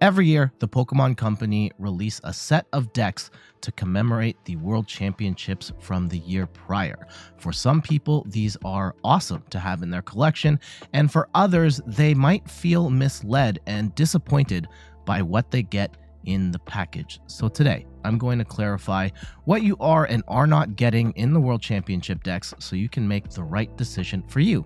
Every year, the Pokemon Company release a set of decks to commemorate the World Championships from the year prior. For some people, these are awesome to have in their collection, and for others, they might feel misled and disappointed by what they get in the package. So today, I'm going to clarify what you are and are not getting in the World Championship decks so you can make the right decision for you.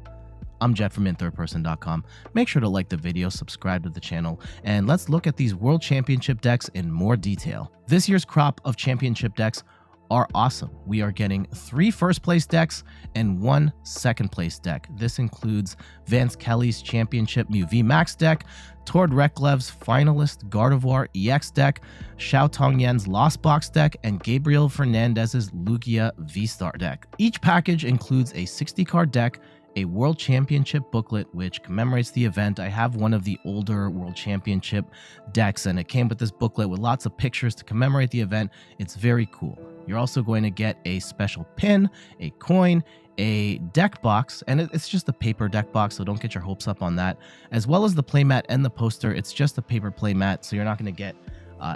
I'm Jet from InThirdPerson.com. Make sure to like the video, subscribe to the channel, and let's look at these World Championship decks in more detail. This year's crop of championship decks are awesome. We are getting 3 first place decks and 1 second place deck. This includes Vance Kelly's Championship Mew VMAX deck, Tord Reklev's Finalist Gardevoir EX deck, Xiao Tongyan's Lost Box deck, and Gabriel Fernandez's Lugia V-Star deck. Each package includes a 60-card deck, a World Championship booklet which commemorates the event. I have one of the older World Championship decks and it came with this booklet with lots of pictures to commemorate the event. It's very cool. You're also going to get a special pin, a coin, a deck box, and it's just a paper deck box, so don't get your hopes up on that, as well as the playmat and the poster. It's just a paper playmat, so you're not going to get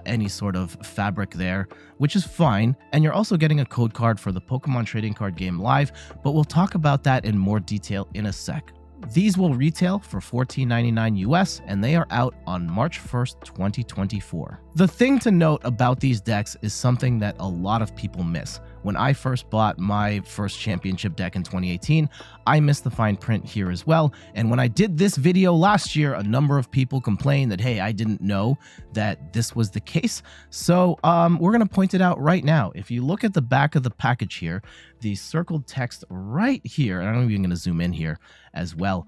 any sort of fabric there, which is fine. And you're also getting a code card for the Pokemon Trading Card Game Live, but we'll talk about that in more detail in a sec. These will retail for $14.99 US, and they are out on March 1st, 2024. The thing to note about these decks is something that a lot of people miss. When I first bought my first championship deck in 2018, I missed the fine print here as well. And when I did this video last year, a number of people complained that, hey, I didn't know that this was the case. So we're going to point it out right now. If you look at the back of the package here, the circled text right here, and I'm even going to zoom in here as well.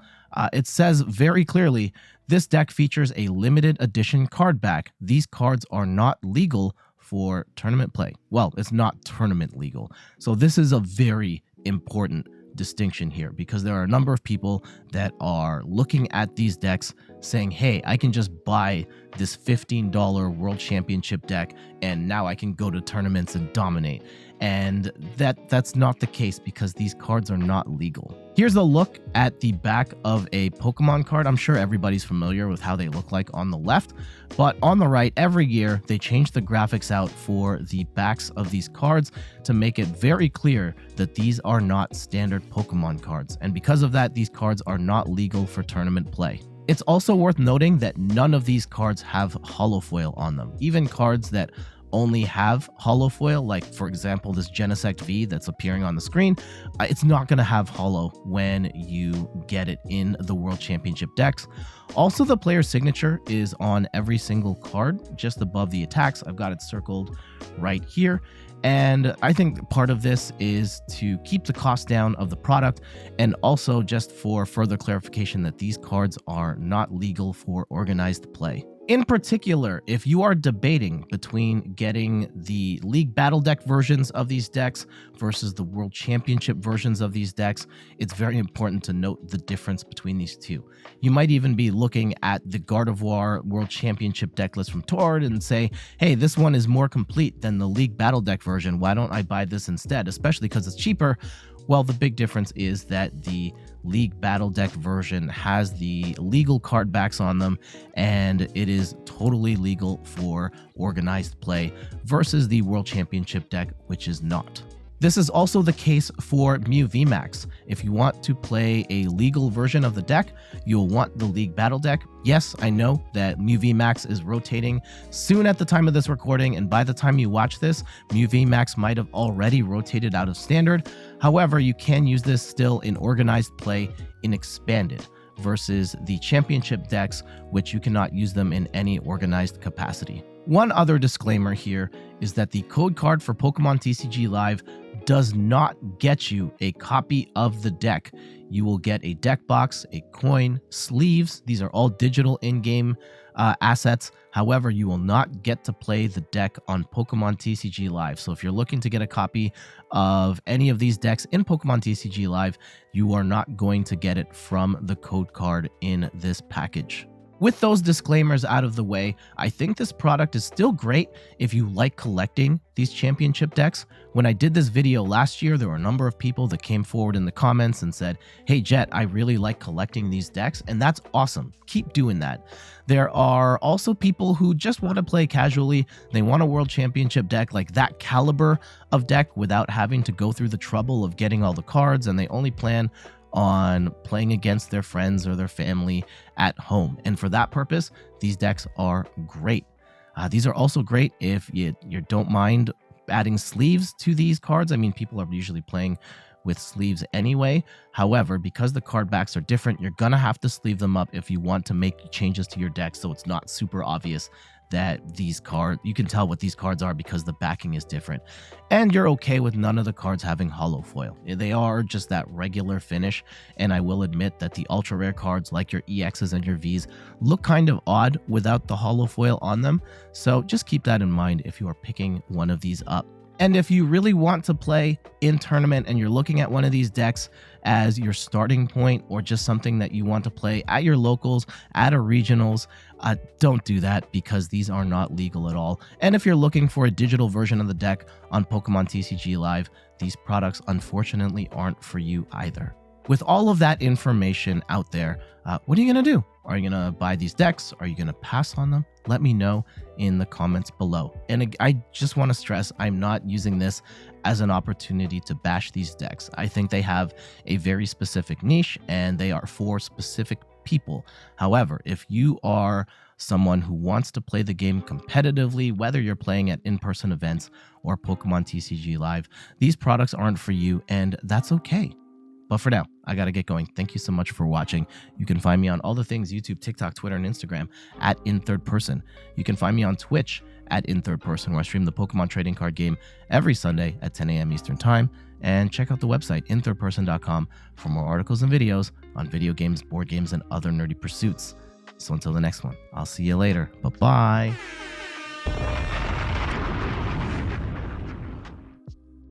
It says very clearly, this deck features a limited edition card back. These cards are not legal for tournament play. Well, it's not tournament legal. So this is a very important distinction here because there are a number of people that are looking at these decks saying, hey, I can just buy this $15 World Championship deck and now I can go to tournaments and dominate. And that's not the case because these cards are not legal. Here's a look at the back of a Pokemon card. I'm sure everybody's familiar with how they look like on the left, but on the right, every year they change the graphics out for the backs of these cards to make it very clear that these are not standard Pokemon cards. And because of that, these cards are not legal for tournament play. It's also worth noting that none of these cards have holofoil on them. Even cards that only have holofoil, like for example this Genesect V that's appearing on the screen, it's not going to have holo when you get it in the World Championship decks. Also, the player signature is on every single card just above the attacks. I've got it circled right here, and I think part of this is to keep the cost down of the product, and also just for further clarification that these cards are not legal for organized play. In particular, if you are debating between getting the League Battle Deck versions of these decks versus the World Championship versions of these decks, it's very important to note the difference between these two. You might even be looking at the Gardevoir World Championship deck list from Tord and say, hey, this one is more complete than the League Battle Deck version. Why don't I buy this instead? Especially because it's cheaper. Well, the big difference is that the League Battle Deck version has the legal card backs on them, and it is totally legal for organized play versus the World Championship deck, which is not. This is also the case for Mew VMAX. If you want to play a legal version of the deck, you'll want the League Battle Deck. Yes, I know that Mew VMAX is rotating soon at the time of this recording, and by the time you watch this, Mew VMAX might have already rotated out of Standard. However, you can use this still in organized play in Expanded versus the Championship decks, which you cannot use them in any organized capacity. One other disclaimer here is that the code card for Pokemon TCG Live does not get you a copy of the deck. You will get a deck box, a coin, sleeves. These are all digital in-game assets. However, you will not get to play the deck on Pokemon TCG Live. So if you're looking to get a copy of any of these decks in Pokemon TCG Live, you are not going to get it from the code card in this package. With those disclaimers out of the way, I think this product is still great if you like collecting these championship decks. When I did this video last year, there were a number of people that came forward in the comments and said, hey Jet, I really like collecting these decks, and that's awesome. Keep doing that. There are also people who just want to play casually. They want a world championship deck, like that caliber of deck, without having to go through the trouble of getting all the cards, and they only plan on playing against their friends or their family at home. And for that purpose, these decks are great. These are also great if you don't mind adding sleeves to these cards. I mean, people are usually playing with sleeves anyway. However, because the card backs are different, you're gonna have to sleeve them up if you want to make changes to your deck, so it's not super obvious that these cards, you can tell what these cards are because the backing is different. And you're okay with none of the cards having hollow foil. They are just that regular finish, and I will admit that the ultra rare cards like your EXs and your Vs look kind of odd without the hollow foil on them, so just keep that in mind if you are picking one of these up. And if you really want to play in tournament and you're looking at one of these decks as your starting point, or just something that you want to play at your locals, at a regionals, don't do that because these are not legal at all. And if you're looking for a digital version of the deck on Pokemon TCG Live, these products unfortunately aren't for you either. With all of that information out there, what are you going to do? Are you going to buy these decks? Are you going to pass on them? Let me know in the comments below. And I just want to stress, I'm not using this as an opportunity to bash these decks. I think they have a very specific niche and they are for specific people. However, if you are someone who wants to play the game competitively, whether you're playing at in-person events or Pokemon TCG Live, these products aren't for you, and that's okay. But for now, I gotta get going. Thank you so much for watching. You can find me on all the things: YouTube, TikTok, Twitter, and Instagram at InThirdPerson. You can find me on Twitch at InThirdPerson, where I stream the Pokemon trading card game every Sunday at 10 a.m. Eastern Time. And check out the website, inthirdperson.com, for more articles and videos on video games, board games, and other nerdy pursuits. So until the next one, I'll see you later. Bye-bye.